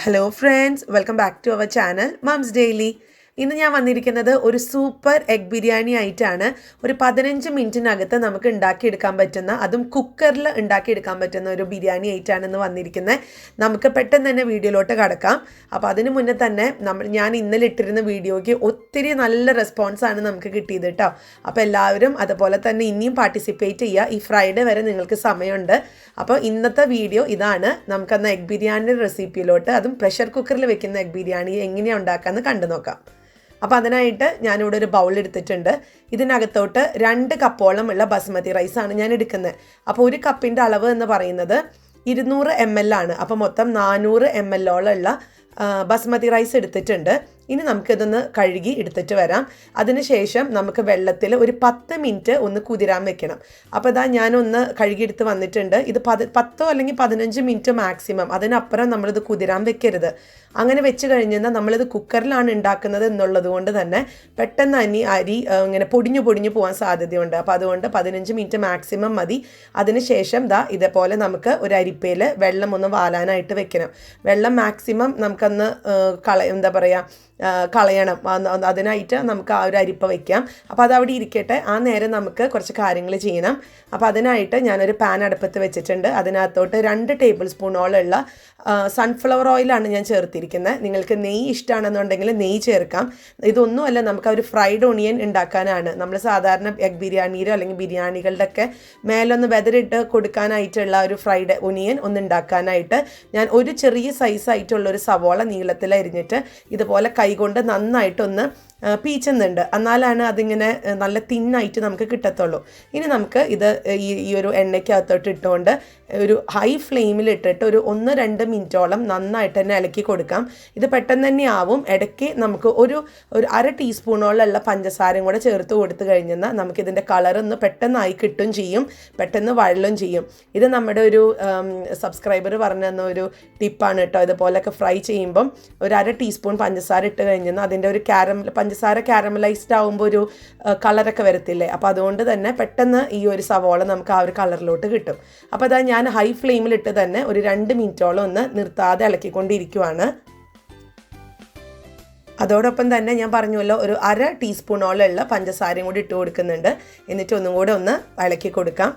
Hello friends, welcome back to our channel Mom's Daily. ഇന്ന് ഞാൻ വന്നിരിക്കുന്നത് ഒരു സൂപ്പർ എഗ് ബിരിയാണി ആയിട്ടാണ്. ഒരു 15 മിനിറ്റിനകത്ത് നമുക്ക് ഉണ്ടാക്കിയെടുക്കാൻ പറ്റുന്ന, അതും കുക്കറിൽ ഉണ്ടാക്കിയെടുക്കാൻ പറ്റുന്ന ഒരു ബിരിയാണി ആയിട്ടാണ് ഇന്ന് വന്നിരിക്കുന്നത്. നമുക്ക് പെട്ടെന്ന് തന്നെ വീഡിയോയിലോട്ട് കടക്കാം. അപ്പോൾ അതിന് മുന്നേ തന്നെ ഞാൻ ഇന്നലെ ഇട്ടിരുന്ന വീഡിയോയ്ക്ക് ഒത്തിരി നല്ല റെസ്പോൺസാണ് നമുക്ക് കിട്ടിയത് കേട്ടോ. അപ്പോൾ എല്ലാവരും അതുപോലെ തന്നെ ഇനിയും പാർട്ടിസിപ്പേറ്റ് ചെയ്യുക. ഈ ഫ്രൈഡേ വരെ നിങ്ങൾക്ക് സമയമുണ്ട്. അപ്പോൾ ഇന്നത്തെ വീഡിയോ ഇതാണ്. നമുക്കന്ന് എഗ് ബിരിയാണിയുടെ റെസിപ്പിയിലോട്ട്, അതും പ്രഷർ കുക്കറിൽ വെക്കുന്ന എഗ് ബിരിയാണി എങ്ങനെയാണ് ഉണ്ടാക്കാമെന്ന് കണ്ടു നോക്കാം. അപ്പോൾ അതിനായിട്ട് ഞാനിവിടെ ഒരു ബൗൾ എടുത്തിട്ടുണ്ട്. ഇതിനകത്തോട്ട് 2 കപ്പോളം ഉള്ള ബസ്മതി റൈസാണ് ഞാൻ എടുക്കുന്നത്. അപ്പോൾ ഒരു കപ്പിൻ്റെ അളവ് എന്ന് പറയുന്നത് 200 ml ആണ്. അപ്പോൾ മൊത്തം 400 ml ഉള്ള ബസ്മതി റൈസ് എടുത്തിട്ടുണ്ട്. ഇനി നമുക്കിതൊന്ന് കഴുകി എടുത്തിട്ട് വരാം. അതിനുശേഷം നമുക്ക് വെള്ളത്തിൽ ഒരു 10 മിനിറ്റ് ഒന്ന് കുതിരാൻ വെക്കണം. അപ്പോൾ ഇതാ ഞാനൊന്ന് കഴുകിയെടുത്ത് വന്നിട്ടുണ്ട്. ഇത് 10 അല്ലെങ്കിൽ 15 മിനിറ്റ് മാക്സിമം, അതിനപ്പുറം നമ്മളിത് കുതിരാൻ വെക്കരുത്. അങ്ങനെ വെച്ച് കഴിഞ്ഞാൽ നമ്മളിത് കുക്കറിലാണ് ഉണ്ടാക്കുന്നത് എന്നുള്ളത് കൊണ്ട് തന്നെ പെട്ടെന്ന് അരി ഇങ്ങനെ പൊടിഞ്ഞു പോകാൻ സാധ്യതയുണ്ട്. അപ്പോൾ അതുകൊണ്ട് 15 മിനിറ്റ് മാക്സിമം മതി. അതിനുശേഷം ഇതേപോലെ നമുക്ക് ഒരു അരിപ്പയിൽ വെള്ളം ഒന്ന് വാലാനായിട്ട് വെക്കണം. വെള്ളം മാക്സിമം നമുക്കൊന്ന് കളയണം. അതിനായിട്ട് നമുക്ക് ആ ഒരു അരിപ്പ വയ്ക്കാം. അപ്പോൾ അതവിടെ ഇരിക്കട്ടെ. ആ നേരം നമുക്ക് കുറച്ച് കാര്യങ്ങൾ ചെയ്യണം. അപ്പോൾ അതിനായിട്ട് ഞാനൊരു പാൻ അടുപ്പത്ത് വെച്ചിട്ടുണ്ട്. അതിനകത്തോട്ട് 2 ടേബിൾ സ്പൂണോളമുള്ള സൺഫ്ലവർ ഓയിലാണ് ഞാൻ ചേർത്തിരിക്കുന്നത്. നിങ്ങൾക്ക് നെയ്യ് ഇഷ്ടമാണെന്നുണ്ടെങ്കിൽ നെയ്യ് ചേർക്കാം. ഇതൊന്നുമല്ല, നമുക്ക് ഒരു ഫ്രൈഡ് ഒണിയൻ ഉണ്ടാക്കാനാണ്. നമ്മൾ സാധാരണ എഗ് ബിരിയാണിയിലോ അല്ലെങ്കിൽ ബിരിയാണികളുടെ ഒക്കെ മേലൊന്ന് വെതറിട്ട് കൊടുക്കാനായിട്ടുള്ള ഒരു ഫ്രൈഡ് ഒണിയൻ ഒന്ന് ഉണ്ടാക്കാനായിട്ട് ഞാൻ ഒരു ചെറിയ സൈസായിട്ടുള്ളൊരു സവോള നീളത്തിൽ അരിഞ്ഞിട്ട് ഇതുപോലെ കൈകൊണ്ട് നന്നായിട്ടൊന്ന് പീച്ചുന്നുണ്ട്. എന്നാലാണ് അതിങ്ങനെ നല്ല തിന്നായിട്ട് നമുക്ക് കിട്ടത്തുള്ളൂ. ഇനി നമുക്ക് ഇത് ഈ ഒരു എണ്ണയ്ക്കകത്തോട്ട് ഇട്ടുകൊണ്ട് ഒരു ഹൈ ഫ്ലെയിമിൽ ഇട്ടിട്ട് ഒരു 1-2 മിനിറ്റോളം നന്നായിട്ട് തന്നെ ഇളക്കി കൊടുക്കാം. ഇത് പെട്ടെന്ന് തന്നെ ആവും. ഇടയ്ക്ക് നമുക്ക് ഒരു 1/2 ടീസ്പൂണോളമുള്ള പഞ്ചസാരയും കൂടെ ചേർത്ത് കൊടുത്തു കഴിഞ്ഞാൽ നമുക്കിതിൻ്റെ കളറൊന്ന് പെട്ടെന്നായി കിട്ടും ചെയ്യും, പെട്ടെന്ന് വഴലും ചെയ്യും. ഇത് നമ്മുടെ ഒരു സബ്സ്ക്രൈബർ പറഞ്ഞു തന്ന ഒരു ടിപ്പാണ് കേട്ടോ. ഇതുപോലൊക്കെ ഫ്രൈ ചെയ്യുമ്പം ഒരു 1/2 ടീസ്പൂൺ പഞ്ചസാര ഇട്ട് കഴിഞ്ഞാൽ അതിൻ്റെ ഒരു പഞ്ചസാര കാരമലൈസ്ഡ് ആകുമ്പോൾ ഒരു കളറൊക്കെ വരത്തില്ലേ. അപ്പോൾ അതുകൊണ്ട് തന്നെ പെട്ടെന്ന് ഈ ഒരു സവോള നമുക്ക് ആ ഒരു കളറിലോട്ട് കിട്ടും. അപ്പോൾ അതാ ഞാൻ ഹൈ ഫ്ലെയിമിലിട്ട് തന്നെ ഒരു 2 മിനിറ്റോളം ഒന്ന് നിർത്താതെ ഇളക്കിക്കൊണ്ടിരിക്കുവാണ്. അതോടൊപ്പം തന്നെ ഞാൻ പറഞ്ഞല്ലോ, ഒരു 1/2 ടീസ്പൂണോളമുള്ള പഞ്ചസാരയും കൂടി ഇട്ട് കൊടുക്കുന്നുണ്ട്. എന്നിട്ട് ഒന്നും കൂടെ ഒന്ന് ഇളക്കി കൊടുക്കാം.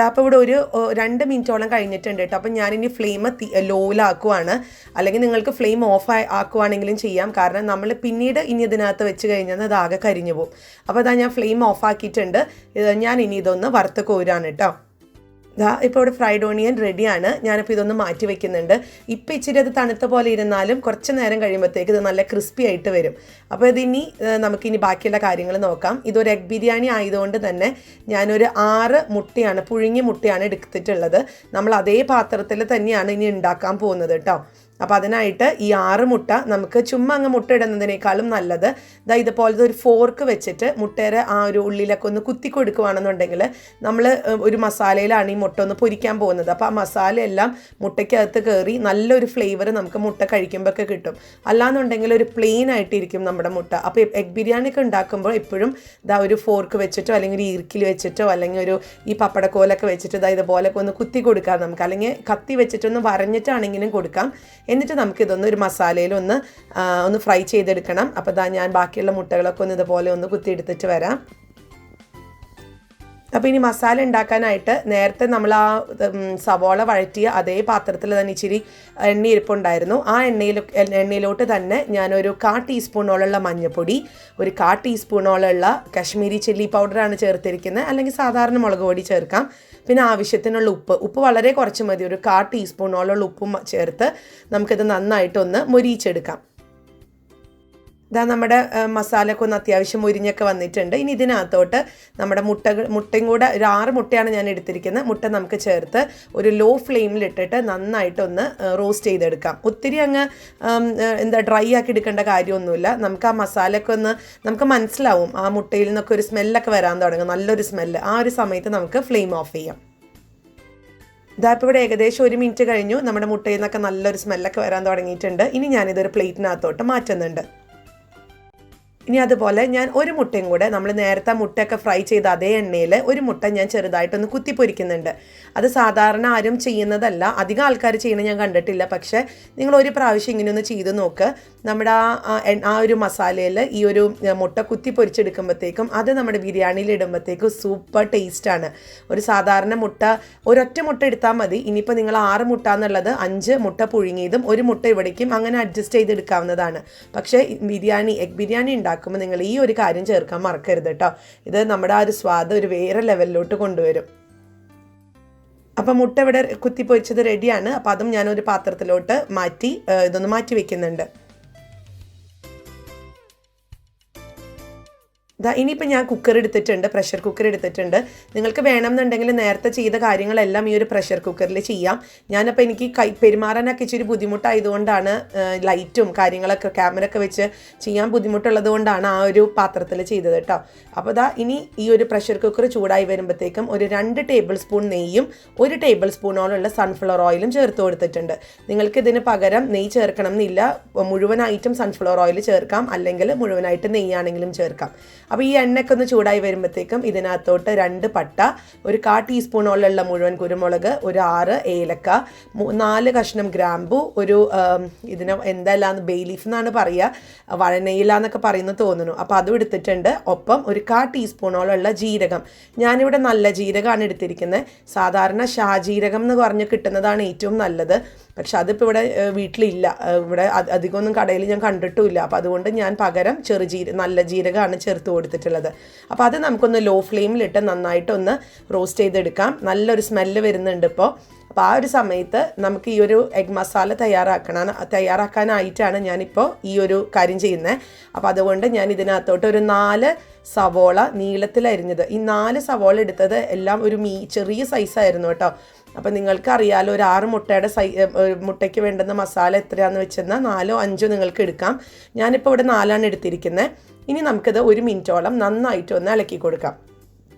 അപ്പോൾ ഇവിടെ ഒരു 2 മിനിറ്റോളം കഴിഞ്ഞിട്ടുണ്ട് കേട്ടോ. അപ്പം ഞാനിനി ഫ്ലെയിം ലോയിലാക്കുവാണ്. അല്ലെങ്കിൽ നിങ്ങൾക്ക് ഫ്ലെയിം ഓഫ് ആക്കുവാണെങ്കിലും ചെയ്യാം. കാരണം നമ്മൾ പിന്നീട് ഇനി ഇതിനകത്ത് വെച്ച് കഴിഞ്ഞാൽ അത് ആകെ കരിഞ്ഞു പോകും. അപ്പോൾ അതാ ഞാൻ ഫ്ലെയിം ഓഫ് ആക്കിയിട്ടുണ്ട്. ഞാൻ ഇനി ഇതൊന്ന് വറുത്ത് കോരാണ് കേട്ടോ. ഇപ്പോൾ ഇവിടെ ഫ്രൈഡ് ഓണിയൻ റെഡിയാണ്. ഞാനിപ്പോൾ ഇതൊന്ന് മാറ്റി വെക്കുന്നുണ്ട്. ഇപ്പോൾ ഇച്ചിരി അത് തണുത്ത പോലെ ഇരുന്നാലും കുറച്ച് നേരം കഴിയുമ്പോഴത്തേക്ക് ഇത് നല്ല ക്രിസ്പി ആയിട്ട് വരും. അപ്പോൾ ഇതിനി നമുക്കിനി ബാക്കിയുള്ള കാര്യങ്ങൾ നോക്കാം. ഇതൊരു എഗ് ബിരിയാണി ആയതുകൊണ്ട് തന്നെ ഞാനൊരു 6 മുട്ടയാണ്, പുഴുങ്ങിയ മുട്ടയാണ് എടുത്തിട്ടുള്ളത്. നമ്മൾ അതേ പാത്രത്തിൽ തന്നെയാണ് ഇനി ഉണ്ടാക്കാൻ പോകുന്നത് കേട്ടോ. അപ്പോൾ അതിനായിട്ട് ഈ 6 മുട്ട നമുക്ക് ചുമ്മാ അങ്ങ് മുട്ട ഇടുന്നതിനേക്കാളും നല്ലത് ഇതുപോലത്തെ ഒരു ഫോർക്ക് വെച്ചിട്ട് മുട്ടയുടെ ആ ഒരു ഉള്ളിലൊക്കെ ഒന്ന് കുത്തി കൊടുക്കുകയാണെന്നുണ്ടെങ്കിൽ നമ്മൾ ഒരു മസാലയിലാണ് ഈ മുട്ട ഒന്ന് പൊരിക്കാൻ പോകുന്നത്. അപ്പോൾ ആ മസാലയെല്ലാം മുട്ടയ്ക്കകത്ത് കയറി നല്ലൊരു ഫ്ലേവർ നമുക്ക് മുട്ട കഴിക്കുമ്പോഴൊക്കെ കിട്ടും. അല്ലാന്നുണ്ടെങ്കിൽ ഒരു പ്ലെയിൻ ആയിട്ടിരിക്കും നമ്മുടെ മുട്ട. അപ്പോൾ എഗ് ബിരിയാണി ഒക്കെ ഉണ്ടാക്കുമ്പോൾ എപ്പോഴും ഒരു ഫോർക്ക് വെച്ചിട്ടോ അല്ലെങ്കിൽ ഒരു ഈർക്കിൽ വെച്ചിട്ടോ അല്ലെങ്കിൽ ഈ പപ്പടക്കോലൊക്കെ വെച്ചിട്ട് ഇതുപോലൊക്കെ ഒന്ന് കുത്തി കൊടുക്കാം നമുക്ക്. അല്ലെങ്കിൽ കത്തി വെച്ചിട്ടൊന്ന് വരഞ്ഞിട്ടാണെങ്കിലും കൊടുക്കാം. എന്നിട്ട് നമുക്കിതൊന്ന് ഒരു മസാലയിലൊന്ന് ഫ്രൈ ചെയ്തെടുക്കണം. അപ്പോൾ ഞാൻ ബാക്കിയുള്ള മുട്ടകളൊക്കെ ഒന്ന് ഇതുപോലെ ഒന്ന് കുത്തിയെടുത്തിട്ട് വരാം. അപ്പോൾ ഇനി മസാല ഉണ്ടാക്കാനായിട്ട് നേരത്തെ നമ്മൾ ആ സവോള വഴറ്റിയ അതേ പാത്രത്തിൽ തന്നെ ഇച്ചിരി എണ്ണ ഇരിപ്പുണ്ടായിരുന്നു. ആ എണ്ണയിലോട്ട് തന്നെ ഞാനൊരു 1/4 ടീസ്പൂണോളമുള്ള മഞ്ഞൾപ്പൊടി, ഒരു 1/4 ടീസ്പൂണോളമുള്ള കാശ്മീരി ചില്ലി പൗഡറാണ് ചേർത്തിരിക്കുന്നത്. അല്ലെങ്കിൽ സാധാരണ മുളക് പൊടി ചേർക്കാം. പിന്നെ ആവശ്യത്തിനുള്ള ഉപ്പ് വളരെ കുറച്ച് മതി. ഒരു 1/4 ടീസ്പൂണോളം ഉപ്പും ചേർത്ത് നമുക്കിത് നന്നായിട്ടൊന്ന് മൊരിയിച്ചെടുക്കാം. നമ്മുടെ മസാലയൊക്കെ ഒന്ന് അത്യാവശ്യം മുരിഞ്ഞൊക്കെ വന്നിട്ടുണ്ട്. ഇനി ഇതിനകത്തോട്ട് നമ്മുടെ മുട്ടയും കൂടെ ഒരു 6 മുട്ടയാണ് ഞാൻ എടുത്തിരിക്കുന്നത്. മുട്ട നമുക്ക് ചേർത്ത് ഒരു ലോ ഫ്ലെയിമിലിട്ടിട്ട് നന്നായിട്ടൊന്ന് റോസ്റ്റ് ചെയ്തെടുക്കാം. ഒത്തിരി അങ്ങ് ഡ്രൈ ആക്കി എടുക്കേണ്ട കാര്യമൊന്നുമില്ല. നമുക്ക് ആ മസാലയൊക്കെ നമുക്ക് മനസ്സിലാവും. ആ മുട്ടയിൽ നിന്നൊക്കെ ഒരു സ്മെല്ലൊക്കെ വരാൻ തുടങ്ങും, നല്ലൊരു സ്മെല്ല്. ആ ഒരു സമയത്ത് നമുക്ക് ഫ്ലെയിം ഓഫ് ചെയ്യാം. ഇപ്പോൾ ഇവിടെ ഏകദേശം 1 മിനിറ്റ് കഴിഞ്ഞു. നമ്മുടെ മുട്ടയിൽ നിന്നൊക്കെ നല്ലൊരു സ്മെല്ലൊക്കെ വരാൻ തുടങ്ങിയിട്ടുണ്ട്. ഇനി ഞാനിതൊരു പ്ലേറ്റിനകത്തോട്ട് മാറ്റുന്നുണ്ട്. ഇനി അതുപോലെ ഞാൻ ഒരു മുട്ടയും കൂടെ നമ്മൾ നേരത്തെ മുട്ടയൊക്കെ ഫ്രൈ ചെയ്ത അതേ എണ്ണയിൽ ഒരു മുട്ട ഞാൻ ചെറുതായിട്ടൊന്ന് കുത്തി പൊരിക്കുന്നുണ്ട്. അത് സാധാരണ ആരും ചെയ്യുന്നതല്ല, അധികം ആൾക്കാർ ചെയ്യുന്നത് ഞാൻ കണ്ടിട്ടില്ല. പക്ഷേ നിങ്ങൾ ഒരു പ്രാവശ്യം ഇങ്ങനെ ഒന്ന് ചെയ്ത് നോക്ക്. നമ്മുടെ ആ ഒരു മസാലയിൽ ഈ ഒരു മുട്ട കുത്തി പൊരിച്ചെടുക്കുമ്പോഴത്തേക്കും അത് നമ്മുടെ ബിരിയാണിയിൽ ഇടുമ്പോഴത്തേക്കും സൂപ്പർ ടേസ്റ്റാണ്. ഒരു സാധാരണ മുട്ട ഒരൊറ്റ മുട്ട എടുത്താൽ മതി. ഇനിയിപ്പോൾ നിങ്ങൾ 6 മുട്ട എന്നുള്ളത് 5 മുട്ട പുഴുങ്ങിയതും ഒരു മുട്ട ഇവിടേക്കും അങ്ങനെ അഡ്ജസ്റ്റ് ചെയ്തെടുക്കാവുന്നതാണ്. പക്ഷേ എഗ് ബിരിയാണി ഉണ്ടാക്കുമ്പോൾ നിങ്ങൾ ഈ ഒരു കാര്യം ചേർക്കാൻ മറക്കരുത് കേട്ടോ. ഇത് നമ്മുടെ ആ ഒരു സ്വാദ് ഒരു വേറെ ലെവലിലോട്ട് കൊണ്ടുവരും. അപ്പം മുട്ട ഇവിടെ കുത്തി പൊരിച്ചത് റെഡിയാണ്. അപ്പോൾ അതും ഞാനൊരു പാത്രത്തിലോട്ട് ഇതൊന്ന് മാറ്റി വെക്കുന്നുണ്ട്. ഇനിയിപ്പോൾ ഞാൻ കുക്കർ എടുത്തിട്ടുണ്ട്, പ്രഷർ കുക്കർ എടുത്തിട്ടുണ്ട്. നിങ്ങൾക്ക് വേണമെന്നുണ്ടെങ്കിൽ നേരത്തെ ചെയ്ത കാര്യങ്ങളെല്ലാം ഈ ഒരു പ്രഷർ കുക്കറിൽ ചെയ്യാം. ഞാനപ്പോൾ എനിക്ക് പെരുമാറാനൊക്കെ ഇച്ചിരി ബുദ്ധിമുട്ടായതുകൊണ്ടാണ് ലൈറ്റും കാര്യങ്ങളൊക്കെ ക്യാമറ ഒക്കെ വെച്ച് ചെയ്യാൻ ബുദ്ധിമുട്ടുള്ളത് കൊണ്ടാണ് ആ ഒരു പാത്രത്തിൽ ചെയ്തത് കേട്ടോ. അപ്പോൾ ഇനി ഈ ഒരു പ്രഷർ കുക്കർ ചൂടായി വരുമ്പോഴത്തേക്കും ഒരു 2 ടേബിൾ സ്പൂൺ നെയ്യും 1 ടേബിൾ സ്പൂണോളമുള്ള സൺഫ്ലവർ ഓയിലും ചേർത്ത് കൊടുത്തിട്ടുണ്ട്. നിങ്ങൾക്ക് ഇതിന് പകരം നെയ്യ് ചേർക്കണം എന്നില്ല, മുഴുവനായിട്ടും സൺഫ്ലവർ ഓയിൽ ചേർക്കാം, അല്ലെങ്കിൽ മുഴുവനായിട്ട് നെയ്യാണെങ്കിലും ചേർക്കാം. അപ്പോൾ ഈ എണ്ണയൊക്കെ ഒന്ന് ചൂടായി വരുമ്പോഴത്തേക്കും ഇതിനകത്തോട്ട് 2 പട്ട, ഒരു 1/4 ടീസ്പൂണോളമുള്ള മുഴുവൻ കുരുമുളക്, ഒരു 6 ഏലക്ക, 4 കഷ്ണം ഗ്രാമ്പു, ഒരു ഇതിന് എന്തായാലും ബേ ലീഫ് എന്നാണ് പറയുക, വഴനയില എന്നൊക്കെ പറയുന്നത് തോന്നുന്നു. അപ്പോൾ അതും എടുത്തിട്ടുണ്ട്. ഒപ്പം ഒരു 1/4 ടീസ്പൂണോളമുള്ള ജീരകം. ഞാനിവിടെ നല്ല ജീരകമാണ് എടുത്തിരിക്കുന്നത്. സാധാരണ ഷാജീരകം എന്ന് പറഞ്ഞ് കിട്ടുന്നതാണ് ഏറ്റവും നല്ലത്. പക്ഷെ അതിപ്പോൾ ഇവിടെ വീട്ടിലില്ല, ഇവിടെ അധികമൊന്നും കടയിൽ ഞാൻ കണ്ടിട്ടുമില്ല. അപ്പോൾ അതുകൊണ്ട് ഞാൻ പകരം നല്ല ജീരകമാണ് ചേർത്ത് കൊടുത്തിട്ടുള്ളത്. അപ്പോൾ അത് നമുക്കൊന്ന് ലോ ഫ്ലെയിമിലിട്ട് നന്നായിട്ടൊന്ന് റോസ്റ്റ് ചെയ്തെടുക്കാം. സ്മെല്ല് വരുന്നുണ്ട് ഇപ്പോൾ. അപ്പോൾ ആ ഒരു സമയത്ത് നമുക്ക് ഈ ഒരു എഗ് മസാല തയ്യാറാക്കാനായിട്ടാണ് ഞാനിപ്പോൾ ഈ ഒരു കാര്യം ചെയ്യുന്നത്. അപ്പോൾ അതുകൊണ്ട് ഞാൻ ഇതിനകത്തോട്ട് ഒരു 4 സവോള നീളത്തിലരിഞ്ഞത്, ഈ 4 സവോള എടുത്തത് എല്ലാം ഒരു ചെറിയ സൈസായിരുന്നു കേട്ടോ. അപ്പോൾ നിങ്ങൾക്ക് അറിയാലോ, ഒരു 6 മുട്ടയ്ക്ക് വേണ്ടുന്ന മസാല എത്രയാണെന്ന് വെച്ചെന്നാൽ 4ഓ 5ഓ നിങ്ങൾക്ക് എടുക്കാം. ഞാനിപ്പോൾ ഇവിടെ 4ആണ് എടുത്തിരിക്കുന്നത്. ഇനി നമുക്കിത് 1 മിനിറ്റോളം നന്നായിട്ടൊന്ന് ഇളക്കി കൊടുക്കാം.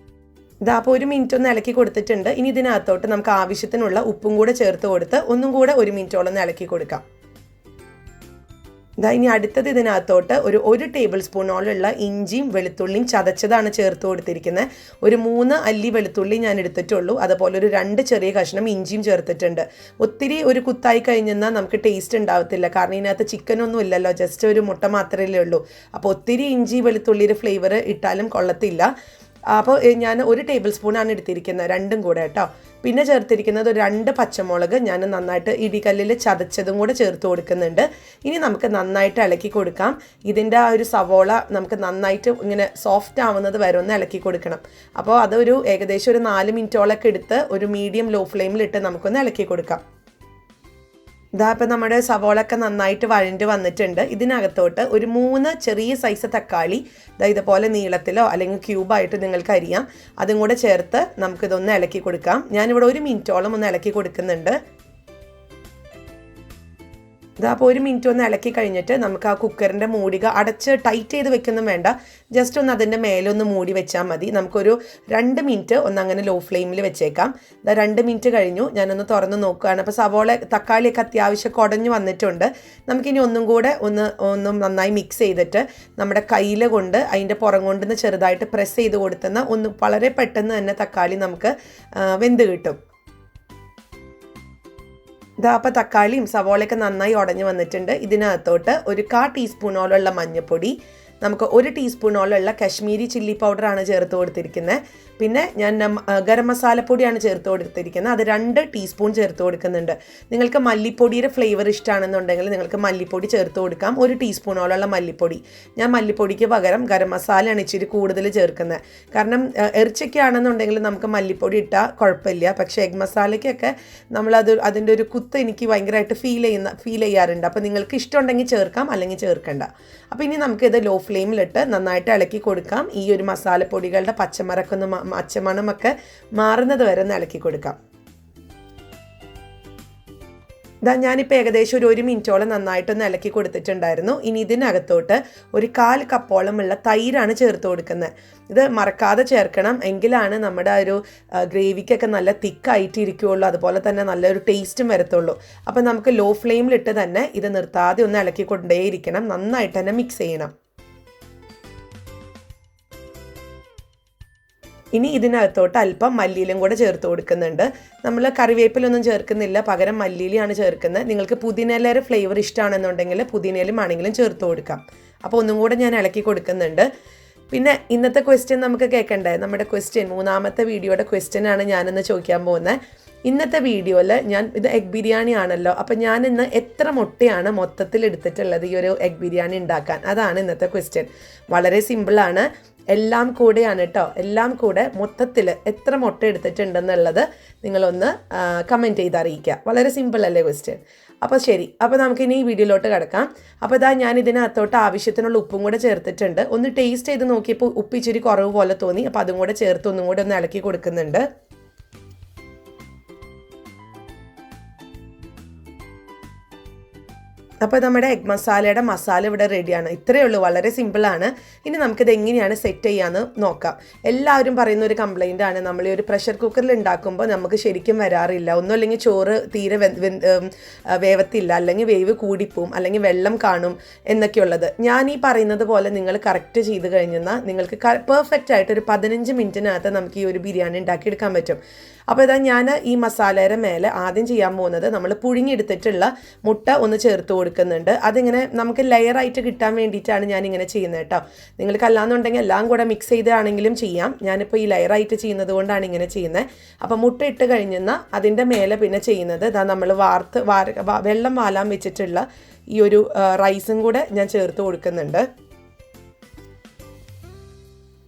അപ്പോൾ 1 മിനിറ്റ് ഒന്ന് ഇളക്കി കൊടുത്തിട്ടുണ്ട്. ഇനി ഇതിനകത്തോട്ട് നമുക്ക് ആവശ്യത്തിനുള്ള ഉപ്പും കൂടെ ചേർത്ത് കൊടുത്ത് ഒന്നും കൂടെ 1 മിനിറ്റോളം ഒന്ന് ഇളക്കി കൊടുക്കാം. ഇനി അടുത്തത് ഇതിനകത്തോട്ട് ഒരു 1 ടേബിൾ സ്പൂണോളമുള്ള ഇഞ്ചിയും വെളുത്തുള്ളിയും ചതച്ചതാണ് ചേർത്ത് കൊടുത്തിരിക്കുന്നത്. ഒരു 3 അല്ലി വെളുത്തുള്ളി ഞാൻ എടുത്തിട്ടുള്ളൂ. അതുപോലെ ഒരു 2 ചെറിയ കഷ്ണം ഇഞ്ചിയും ചേർത്തിട്ടുണ്ട്. ഒത്തിരി ഒരു കുത്തായി കഴിഞ്ഞാൽ നമുക്ക് ടേസ്റ്റ് ഉണ്ടാവത്തില്ല, കാരണം ഇതിനകത്ത് ചിക്കനൊന്നും ഇല്ലല്ലോ, ജസ്റ്റ് ഒരു മുട്ട മാത്രമേ ഉള്ളൂ. അപ്പോൾ ഒത്തിരി ഇഞ്ചി വെളുത്തുള്ളിയുടെ ഫ്ലേവർ ഇട്ടാലും കൊള്ളത്തില്ല. അപ്പോൾ ഞാൻ 1 ടേബിൾ സ്പൂണാണ് എടുത്തിരിക്കുന്നത്, 2ഉം കൂടെ കേട്ടോ. പിന്നെ ചേർത്തിരിക്കുന്നത് 2 പച്ചമുളക് ഞാൻ നന്നായിട്ട് ഇടികല്ലിൽ ചതച്ചതും കൂടെ ചേർത്ത് കൊടുക്കുന്നുണ്ട്. ഇനി നമുക്ക് നന്നായിട്ട് ഇളക്കി കൊടുക്കാം. ഇതിൻ്റെ ആ ഒരു സവോള നമുക്ക് നന്നായിട്ട് ഇങ്ങനെ സോഫ്റ്റ് ആവുന്നത് വരെ ഒന്ന് ഇളക്കി കൊടുക്കണം. അപ്പോൾ അതൊരു ഏകദേശം ഒരു 4 മിനിറ്റോളൊക്കെ എടുത്ത് ഒരു മീഡിയം ലോ ഫ്ലെയിമിലിട്ട് നമുക്കൊന്ന് ഇളക്കി കൊടുക്കാം. ഇപ്പം നമ്മുടെ സവോളൊക്കെ നന്നായിട്ട് വഴണ്ട് വന്നിട്ടുണ്ട്. ഇതിനകത്തോട്ട് ഒരു 3 ചെറിയ സൈസ് തക്കാളി ഇതുപോലെ നീളത്തിലോ അല്ലെങ്കിൽ ക്യൂബായിട്ട് നിങ്ങൾക്ക് അരിയാം, അതും കൂടെ ചേർത്ത് നമുക്കിതൊന്ന് ഇളക്കി കൊടുക്കാം. ഞാനിവിടെ 1 മിനിറ്റോളം ഒന്ന് ഇളക്കി കൊടുക്കുന്നുണ്ട്. അപ്പോൾ 1 മിനിറ്റ് ഒന്ന് ഇളക്കി കഴിഞ്ഞിട്ട് നമുക്ക് ആ കുക്കറിൻ്റെ മൂടിക അടച്ച് ടൈറ്റ് ചെയ്ത് വെക്കൊന്നും വേണ്ട, ജസ്റ്റ് ഒന്ന് അതിൻ്റെ മേലൊന്ന് മൂടി വെച്ചാൽ മതി. നമുക്കൊരു 2 മിനിറ്റ് ഒന്ന് അങ്ങനെ ലോ ഫ്ലെയിമിൽ വെച്ചേക്കാം. 2 മിനിറ്റ് കഴിഞ്ഞു, ഞാനൊന്ന് തുറന്ന് നോക്കുകയാണ്. അപ്പോൾ തക്കാളിയൊക്കെ അത്യാവശ്യം കുടഞ്ഞു വന്നിട്ടുണ്ട്. നമുക്കിനി ഒന്നും കൂടെ ഒന്ന് നന്നായി മിക്സ് ചെയ്തിട്ട് നമ്മുടെ കയ്യിൽ കൊണ്ട് അതിൻ്റെ പുറം കൊണ്ടൊന്ന് ചെറുതായിട്ട് പ്രസ് ചെയ്ത് കൊടുത്തുന്ന വളരെ പെട്ടെന്ന് തന്നെ തക്കാളി നമുക്ക് വെന്ത് കിട്ടും. അപ്പോൾ തക്കാളിയും സവോളയൊക്കെ നന്നായി ഉടഞ്ഞു വന്നിട്ടുണ്ട്. ഇതിനകത്തോട്ട് ഒരു 1/4 ടീസ്പൂണോളമുള്ള മഞ്ഞൾപ്പൊടി, നമുക്ക് 1 ടീസ്പൂണോളമുള്ള കശ്മീരി ചില്ലി പൗഡറാണ് ചേർത്ത് കൊടുത്തിരിക്കുന്നത്. പിന്നെ ഞാൻ ഗരം മസാലപ്പൊടിയാണ് ചേർത്ത് കൊടുത്തിരിക്കുന്നത്, അത് 2 ടീസ്പൂൺ ചേർത്ത് കൊടുക്കുന്നുണ്ട്. നിങ്ങൾക്ക് മല്ലിപ്പൊടിയുടെ ഫ്ലേവർ ഇഷ്ടമാണെന്നുണ്ടെങ്കിൽ നിങ്ങൾക്ക് മല്ലിപ്പൊടി ചേർത്ത് കൊടുക്കാം, 1 ടീസ്പൂണോളമുള്ള മല്ലിപ്പൊടി. ഞാൻ മല്ലിപ്പൊടിക്ക് പകരം ഗരം മസാലയാണ് ഇച്ചിരി കൂടുതൽ ചേർക്കുന്നത്. കാരണം ഇറച്ചിയൊക്കെ ആണെന്നുണ്ടെങ്കിൽ നമുക്ക് മല്ലിപ്പൊടി ഇട്ടാൽ കുഴപ്പമില്ല, പക്ഷേ എഗ് മസാലയ്ക്കൊക്കെ അതിൻ്റെ ഒരു കുത്ത് എനിക്ക് ഭയങ്കരമായിട്ട് ഫീൽ ചെയ്യാറുണ്ട്. അപ്പോൾ നിങ്ങൾക്ക് ഇഷ്ടമുണ്ടെങ്കിൽ ചേർക്കാം, അല്ലെങ്കിൽ ചേർക്കണ്ട. അപ്പോൾ ഇനി നമുക്കിത് ലോ ഫ്ലെയിമിലിട്ട് നന്നായിട്ട് ഇളക്കി കൊടുക്കാം. ഈ ഒരു മസാലപ്പൊടികളുടെ പച്ചമണമൊക്കെ മാറുന്നത് വരെ ഒന്ന് ഇളക്കി കൊടുക്കാം. ഞാനിപ്പോൾ ഏകദേശം ഒരു 1 മിനിറ്റോളം നന്നായിട്ടൊന്ന് ഇളക്കി കൊടുത്തിട്ടുണ്ടായിരുന്നു. ഇനി ഇതിനകത്തോട്ട് ഒരു 1/4 കപ്പോളമുള്ള തൈരാണ് ചേർത്ത് കൊടുക്കുന്നത്. ഇത് മറക്കാതെ ചേർക്കണം, എങ്കിലാണ് നമ്മുടെ ഒരു ഗ്രേവിക്കൊക്കെ നല്ല തിക്കായിട്ട് ഇരിക്കുകയുള്ളൂ, അതുപോലെ തന്നെ നല്ലൊരു ടേസ്റ്റും വരത്തുള്ളൂ. അപ്പോൾ നമുക്ക് ലോ ഫ്ലെയിമിലിട്ട് തന്നെ ഇത് നിർത്താതെ ഒന്ന് ഇളക്കിക്കൊണ്ടേയിരിക്കണം, നന്നായിട്ട് തന്നെ മിക്സ് ചെയ്യണം. ഇനി ഇതിനകത്തോട്ട് അല്പം മല്ലിയിലും കൂടെ ചേർത്ത് കൊടുക്കുന്നുണ്ട്. നമ്മൾ കറിവേപ്പിലൊന്നും ചേർക്കുന്നില്ല, പകരം മല്ലിയിലാണ് ചേർക്കുന്നത്. നിങ്ങൾക്ക് പുതിനയിലയുടെ ഫ്ലേവർ ഇഷ്ടമാണെന്നുണ്ടെങ്കിൽ പുതിനയിലും ആണെങ്കിലും ചേർത്ത് കൊടുക്കാം. അപ്പോൾ ഒന്നും കൂടെ ഞാൻ ഇളക്കി കൊടുക്കുന്നുണ്ട്. പിന്നെ ഇന്നത്തെ ക്വസ്റ്റ്യൻ നമുക്ക് കേൾക്കണ്ടേ? നമ്മുടെ ക്വസ്റ്റ്യൻ, മൂന്നാമത്തെ വീഡിയോയുടെ ക്വസ്റ്റ്യനാണ് ഞാനിന്ന് ചോദിക്കാൻ പോകുന്നത്. ഇന്നത്തെ വീഡിയോയിൽ ഇത് എഗ് ബിരിയാണി ആണല്ലോ, അപ്പോൾ ഞാനിന്ന് എത്ര മുട്ടയാണ് മൊത്തത്തിൽ എടുത്തിട്ടുള്ളത് ഈ ഒരു എഗ് ബിരിയാണി ഉണ്ടാക്കാൻ? അതാണ് ഇന്നത്തെ ക്വസ്റ്റ്യൻ. വളരെ സിമ്പിളാണ്, എല്ലാം കൂടെയാണ് കേട്ടോ. എല്ലാം കൂടെ മൊത്തത്തിൽ എത്ര മുട്ട എടുത്തിട്ടുണ്ടെന്നുള്ളത് നിങ്ങളൊന്ന് കമൻറ്റ് ചെയ്ത് അറിയിക്കുക. വളരെ സിമ്പിൾ അല്ലേ ക്വസ്റ്റ്യൻ? അപ്പോൾ ശരി, അപ്പോൾ നമുക്കിനി ഈ വീഡിയോയിലോട്ട് കിടക്കാം. അപ്പോൾ ഇതാ ഞാൻ ഇതിനകത്തോട്ട് ആവശ്യത്തിനുള്ള ഉപ്പും കൂടെ ചേർത്തിട്ടുണ്ട്. ഒന്ന് ടേസ്റ്റ് ചെയ്ത് നോക്കിയപ്പോൾ ഉപ്പ് ഇച്ചിരി കുറവ് പോലെ തോന്നി. അപ്പോൾ അതും കൂടെ ചേർത്ത് ഒന്നും കൂടെ ഒന്ന് ഇളക്കി കൊടുക്കുന്നുണ്ട്. അപ്പോൾ നമ്മുടെ എഗ് മസാലയുടെ മസാല ഇവിടെ റെഡിയാണ്. ഇത്രയേ ഉള്ളൂ, വളരെ സിമ്പിളാണ്. ഇനി നമുക്കിത് എങ്ങനെയാണ് സെറ്റ് ചെയ്യാമെന്ന് നോക്കാം. എല്ലാവരും പറയുന്ന ഒരു കംപ്ലൈൻ്റ് ആണ്, നമ്മൾ ഈ ഒരു പ്രഷർ കുക്കറിൽ ഉണ്ടാക്കുമ്പോൾ നമുക്ക് ശരിക്കും വരാറില്ല. ഒന്നുമില്ലെങ്കിൽ ചോറ് തീരെ വേവത്തില്ല, അല്ലെങ്കിൽ വേവ് കൂടിപ്പോവും, അല്ലെങ്കിൽ വെള്ളം കാണും എന്നൊക്കെയുള്ളത്. ഞാൻ ഈ പറയുന്നത് പോലെ നിങ്ങൾ കറക്റ്റ് ചെയ്ത് കഴിഞ്ഞാൽ നിങ്ങൾക്ക് പെർഫെക്റ്റ് ആയിട്ട് ഒരു 15 മിനിറ്റിനകത്ത് നമുക്ക് ഈ ഒരു ബിരിയാണി ഉണ്ടാക്കിയെടുക്കാൻ പറ്റും. അപ്പോൾ ഇതാ ഞാൻ ഈ മസാലയുടെ മേലെ ആദ്യം ചെയ്യാൻ പോകുന്നത് നമ്മൾ പുഴുങ്ങിയെടുത്തിട്ടുള്ള മുട്ട ഒന്ന് ചേർത്ത് കൊടുക്കുന്നുണ്ട്. അതിങ്ങനെ നമുക്ക് ലെയറായിട്ട് കിട്ടാൻ വേണ്ടിയിട്ടാണ് ഞാനിങ്ങനെ ചെയ്യുന്നത് കേട്ടോ. നിങ്ങൾക്ക് അല്ലാന്നുണ്ടെങ്കിൽ എല്ലാം കൂടെ മിക്സ് ചെയ്താണെങ്കിലും ചെയ്യാം. ഞാനിപ്പോൾ ഈ ലെയറായിട്ട് ചെയ്യുന്നത് കൊണ്ടാണ് ഇങ്ങനെ ചെയ്യുന്നത്. അപ്പോൾ മുട്ട ഇട്ട് കഴിഞ്ഞാൽ അതിൻ്റെ മേലെ പിന്നെ ചെയ്യുന്നത് ഇതാ നമ്മൾ വെള്ളം വാലാൻ വെച്ചിട്ടുള്ള ഈ ഒരു റൈസും കൂടെ ഞാൻ ചേർത്ത് കൊടുക്കുന്നുണ്ട്.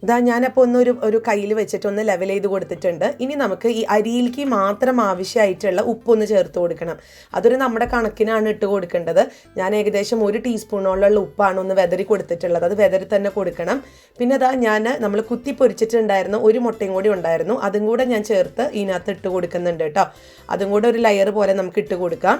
ഇതാ ഞാനപ്പോൾ ഒരു കയ്യിൽ വെച്ചിട്ട് ഒന്ന് ലെവൽ ചെയ്ത് കൊടുത്തിട്ടുണ്ട്. ഇനി നമുക്ക് ഈ അരിയിലേക്ക് മാത്രം ആവശ്യമായിട്ടുള്ള ഉപ്പൊന്ന് ചേർത്ത് കൊടുക്കണം. അതൊരു നമ്മുടെ കണക്കിനാണ് ഇട്ട് കൊടുക്കേണ്ടത്. ഞാൻ ഏകദേശം 1 ടീസ്പൂണോളം ഉപ്പാണ് ഒന്ന് വെതറി കൊടുത്തിട്ടുള്ളത്. അത് വെതറി തന്നെ കൊടുക്കണം. പിന്നെ അതാ നമ്മൾ കുത്തി പൊരിച്ചിട്ടുണ്ടായിരുന്നു, ഒരു മുട്ടയും കൂടി ഉണ്ടായിരുന്നു, അതും കൂടെ ഞാൻ ചേർത്ത് ഇതിനകത്ത് ഇട്ട് കൊടുക്കുന്നുണ്ട് കേട്ടോ. അതും കൂടെ ഒരു ലെയർ പോലെ നമുക്ക് ഇട്ട് കൊടുക്കാം.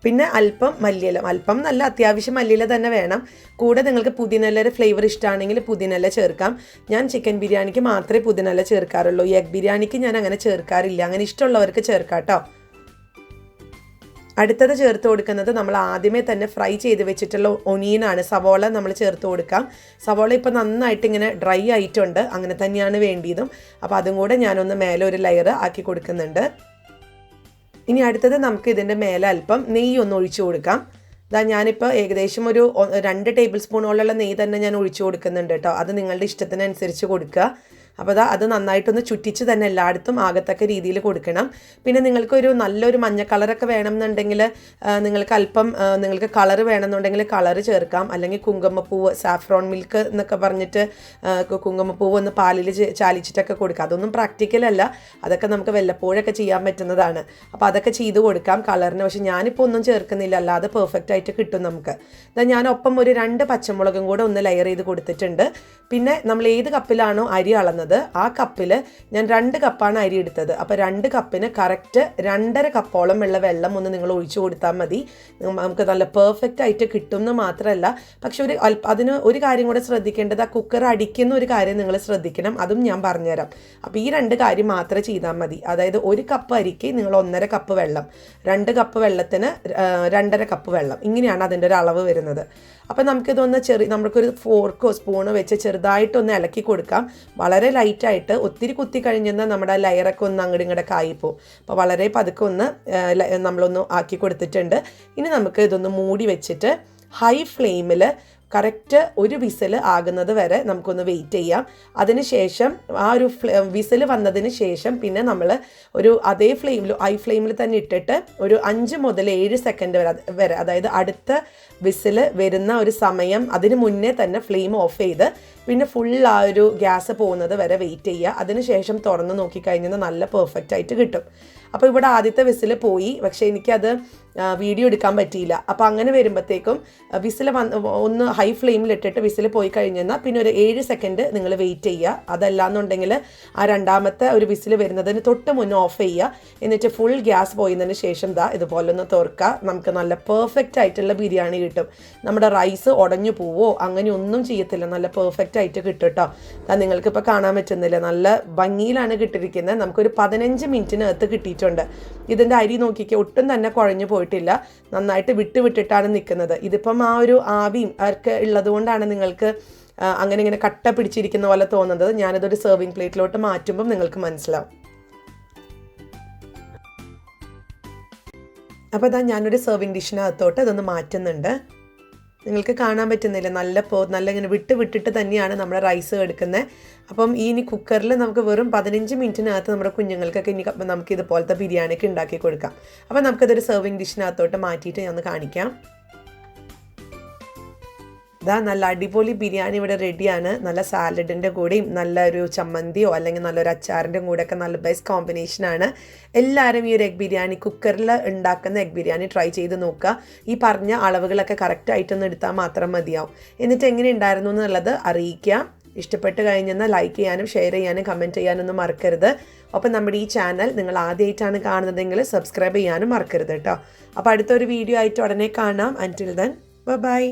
പിന്നെ അല്പം മല്ലിയില, അല്പം നല്ല അത്യാവശ്യം മല്ലിയില തന്നെ വേണം. കൂടെ നിങ്ങൾക്ക് പുതിനയിലയുടെ ഫ്ലേവർ ഇഷ്ടമാണെങ്കിൽ പുതിനയില ചേർക്കാം. ഞാൻ ചിക്കൻ ബിരിയാണിക്ക് മാത്രമേ പുതിനയില ചേർക്കാറുള്ളൂ. ഈ എഗ് ബിരിയാണിക്ക് ഞാൻ അങ്ങനെ ചേർക്കാറില്ല. അങ്ങനെ ഇഷ്ടമുള്ളവർക്ക് ചേർക്കാം കേട്ടോ. അടുത്തത് ചേർത്ത് കൊടുക്കുന്നത് നമ്മൾ ആദ്യമേ തന്നെ ഫ്രൈ ചെയ്ത് വെച്ചിട്ടുള്ള ഒനിയനാണ്. സവോള നമ്മൾ ചേർത്ത് കൊടുക്കാം. സവോള ഇപ്പോൾ നന്നായിട്ട് ഇങ്ങനെ ഡ്രൈ ആയിട്ടുണ്ട്, അങ്ങനെ തന്നെയാണ് വേണ്ടിയതും. അപ്പോൾ അതും കൂടെ ഞാനൊന്ന് മേലെ ഒരു ലെയർ ആക്കി കൊടുക്കുന്നുണ്ട്. ഇനി അടുത്തത് നമുക്ക് ഇതിൻ്റെ മേലെ അല്പം നെയ്യ് ഒന്ന് ഒഴിച്ചു കൊടുക്കാം. ഞാനിപ്പോൾ ഏകദേശം ഒരു 2 ടേബിൾ സ്പൂണോളം നെയ്യ് തന്നെ ഞാൻ ഒഴിച്ചു കൊടുക്കുന്നുണ്ട് കേട്ടോ. അത് നിങ്ങളുടെ ഇഷ്ടത്തിനനുസരിച്ച് കൊടുക്കുക. അപ്പോൾ അത് നന്നായിട്ടൊന്ന് ചുറ്റിച്ച് തന്നെ എല്ലായിടത്തും ആകത്തക്ക രീതിയിൽ കൊടുക്കണം. പിന്നെ നിങ്ങൾക്കൊരു നല്ലൊരു മഞ്ഞ കളറൊക്കെ വേണമെന്നുണ്ടെങ്കിൽ നിങ്ങൾക്ക് അല്പം നിങ്ങൾക്ക് കളർ വേണമെന്നുണ്ടെങ്കിൽ കളർ ചേർക്കാം. അല്ലെങ്കിൽ കുങ്കുമപ്പൂവ്, സാഫ്രോൺ മിൽക്ക് എന്നൊക്കെ പറഞ്ഞിട്ട് കുങ്കുമപ്പൂവ് ഒന്ന് പാലിൽ ചാലിച്ചിട്ടൊക്കെ കൊടുക്കാം. അതൊന്നും പ്രാക്ടിക്കലല്ല, അതൊക്കെ നമുക്ക് വല്ലപ്പോഴൊക്കെ ചെയ്യാൻ പറ്റുന്നതാണ്. അപ്പോൾ അതൊക്കെ ചെയ്ത് കൊടുക്കാം കളറിന്. പക്ഷേ ഞാനിപ്പോൾ ഒന്നും ചേർക്കുന്നില്ല, അല്ലാതെ പെർഫെക്റ്റ് ആയിട്ട് കിട്ടും നമുക്ക്. ഞാനൊപ്പം ഒരു 2 പച്ചമുളകും കൂടെ ഒന്ന് ലെയർ ചെയ്ത് കൊടുത്തിട്ടുണ്ട്. പിന്നെ നമ്മൾ ഏത് കപ്പിലാണോ അരി അളന്നത് ആ കപ്പിൽ ഞാൻ 2 കപ്പാണ് അരി എടുത്തത്. അപ്പോൾ 2 കപ്പിന് കറക്റ്റ് 2.5 കപ്പോളം ഉള്ള വെള്ളം ഒന്ന് നിങ്ങൾ ഒഴിച്ചു കൊടുത്താൽ മതി. നമുക്ക് നല്ല പെർഫെക്റ്റ് ആയിട്ട് കിട്ടുമെന്ന് മാത്രമല്ല, പക്ഷെ അതിന് ഒരു കാര്യം കൂടെ ശ്രദ്ധിക്കേണ്ടത്, ആ കുക്കർ അടിക്കുന്ന ഒരു കാര്യം നിങ്ങൾ ശ്രദ്ധിക്കണം. അതും ഞാൻ പറഞ്ഞുതരാം. അപ്പോൾ ഈ 2 കാര്യം മാത്രമേ ചെയ്താൽ മതി. അതായത് 1 കപ്പ് അരിക്ക് നിങ്ങൾ 1.5 കപ്പ് വെള്ളം, 2 കപ്പ് വെള്ളത്തിന് 2.5 കപ്പ് വെള്ളം, ഇങ്ങനെയാണ് അതിൻ്റെ ഒരു അളവ് വരുന്നത്. അപ്പോൾ നമുക്കിതൊന്ന് നമുക്കൊരു ഫോർക്കോ സ്പൂണോ വെച്ച് ചെറുതായിട്ടൊന്ന് ഇളക്കി കൊടുക്കാം. വളരെ ലൈറ്റായിട്ട്, ഒത്തിരി കുത്തി കഴിഞ്ഞാൽ നമ്മുടെ ലെയറൊക്കെ ഒന്ന് അങ്ങോട്ട് ഇങ്ങോട്ടൊക്കെ ആയിപ്പോവും. അപ്പോൾ വളരെ പതുക്കെ ഒന്ന് നമ്മളൊന്ന് ആക്കി കൊടുത്തിട്ടുണ്ട്. ഇനി നമുക്ക് ഇതൊന്ന് മൂടി വെച്ചിട്ട് ഹൈ ഫ്ലെയിമിൽ കറക്റ്റ് ഒരു വിസിൽ ആകുന്നത് വരെ നമുക്കൊന്ന് വെയിറ്റ് ചെയ്യാം. അതിനുശേഷം ആ ഒരു വിസിൽ വന്നതിന് ശേഷം പിന്നെ നമ്മൾ അതേ ഹൈ ഫ്ലെയിമിൽ തന്നെ ഇട്ടിട്ട് ഒരു 5 മുതൽ 7 സെക്കൻഡ് വരെ അതായത് അടുത്ത വിസിൽ വരുന്ന ഒരു സമയം, അതിന് മുന്നേ തന്നെ ഫ്ലെയിം ഓഫ് ചെയ്ത് പിന്നെ ഫുൾ ആ ഒരു ഗ്യാസ് പോകുന്നത് വരെ വെയിറ്റ് ചെയ്യുക. അതിനുശേഷം തുറന്ന് നോക്കിക്കഴിഞ്ഞാൽ നല്ല പെർഫെക്റ്റ് ആയിട്ട് കിട്ടും. അപ്പോൾ ഇവിടെ ആദ്യത്തെ വിസിൽ പോയി, പക്ഷേ എനിക്കത് വീഡിയോ എടുക്കാൻ പറ്റിയില്ല. അപ്പോൾ അങ്ങനെ വരുമ്പോഴത്തേക്കും വിസിൽ ഒന്ന് ഹൈ ഫ്ലെയിമിൽ ഇട്ടിട്ട് വിസിൽ പോയി കഴിഞ്ഞാൽ പിന്നെ ഒരു 7 സെക്കൻഡ് നിങ്ങൾ വെയിറ്റ് ചെയ്യുക. അതല്ലാന്നുണ്ടെങ്കിൽ ആ രണ്ടാമത്തെ ഒരു വിസിൽ വരുന്നതിന് തൊട്ട് മുന്നേ ഓഫ് ചെയ്യുക. എന്നിട്ട് ഫുൾ ഗ്യാസ് പോയതിന് ശേഷം ഇതുപോലെ ഒന്ന് തുറക്കുക. നമുക്ക് നല്ല പെർഫെക്റ്റ് ആയിട്ടുള്ള ബിരിയാണി കിട്ടും. നമ്മുടെ റൈസ് ഉടഞ്ഞു പോവോ അങ്ങനെ ഒന്നും ചെയ്യത്തില്ല, നല്ല പെർഫെക്റ്റ് ആയിട്ട് കിട്ടും കേട്ടോ. നിങ്ങൾക്കിപ്പോൾ കാണാൻ പറ്റുന്നില്ല, നല്ല ഭംഗിയിലാണ് കിട്ടിയിരിക്കുന്നത്. നമുക്കൊരു 15 മിനിറ്റിനകത്ത് കിട്ടിയിട്ടുണ്ട്. ഇതിൻ്റെ അരി നോക്കിക്കുക, ഒട്ടും തന്നെ കുഴഞ്ഞു പോയിട്ടില്ല, നന്നായിട്ട് വിട്ടിട്ടാണ് നിൽക്കുന്നത്. ഇതിപ്പം ആ ഒരു ആവിയും ഒക്കെ ഉള്ളത് കൊണ്ടാണ് നിങ്ങൾക്ക് അങ്ങനെ ഇങ്ങനെ കട്ട പിടിച്ചിരിക്കുന്ന പോലെ തോന്നുന്നത്. ഞാനതൊരു സെർവിങ് പ്ലേറ്റിലോട്ട് മാറ്റുമ്പം നിങ്ങൾക്ക് മനസ്സിലാവും. അപ്പോൾ ഇതാ ഞാനൊരു സെർവിങ് ഡിഷിനകത്തോട്ട് അതൊന്ന് മാറ്റുന്നുണ്ട്. നിങ്ങൾക്ക് കാണാൻ പറ്റുന്നില്ല, നല്ല ഇങ്ങനെ വിട്ടിട്ട് തന്നെയാണ് നമ്മുടെ റൈസ് എടുക്കുന്നത്. അപ്പം ഇനി കുക്കറിൽ നമുക്ക് വെറും 15 മിനിറ്റിനകത്ത് നമ്മുടെ കുഞ്ഞുങ്ങൾക്കൊക്കെ ഇനി നമുക്ക് ഇതുപോലത്തെ ബിരിയാണിയൊക്കെ ഉണ്ടാക്കി കൊടുക്കാം. അപ്പോൾ നമുക്കതൊരു സെർവിങ് ഡിഷിനകത്തോട്ട് മാറ്റിയിട്ട് ഞാൻ ഒന്ന് കാണിക്കാം. ഇതാ നല്ല അടിപൊളി ബിരിയാണി ഇവിടെ റെഡിയാണ്. നല്ല സാലഡിൻ്റെ കൂടെയും നല്ലൊരു ചമ്മന്തിയോ അല്ലെങ്കിൽ നല്ലൊരു അച്ചാറിൻ്റെ കൂടെയൊക്കെ നല്ല ബെസ്റ്റ് കോമ്പിനേഷനാണ്. എല്ലാവരും ഈ ഒരു എഗ് ബിരിയാണി, കുക്കറിൽ ഉണ്ടാക്കുന്ന എഗ് ബിരിയാണി ട്രൈ ചെയ്ത് നോക്കുക. ഈ പറഞ്ഞ അളവുകളൊക്കെ കറക്റ്റായിട്ടൊന്ന് എടുത്താൽ മാത്രം മതിയാവും. എന്നിട്ട് എങ്ങനെ ഉണ്ടായിരുന്നു എന്നുള്ളത് അറിയിക്കുക. ഇഷ്ടപ്പെട്ട് കഴിഞ്ഞെന്നാൽ ലൈക്ക് ചെയ്യാനും ഷെയർ ചെയ്യാനും കമൻറ്റ് ചെയ്യാനൊന്നും മറക്കരുത്. ഒപ്പം നമ്മുടെ ഈ ചാനൽ നിങ്ങൾ ആദ്യമായിട്ടാണ് കാണുന്നതെങ്കിൽ സബ്സ്ക്രൈബ് ചെയ്യാനും മറക്കരുത് കേട്ടോ. അപ്പോൾ അടുത്തൊരു വീഡിയോ ആയിട്ട് ഉടനെ കാണാം. അൻറ്റിൽ ദെൻ ബൈ.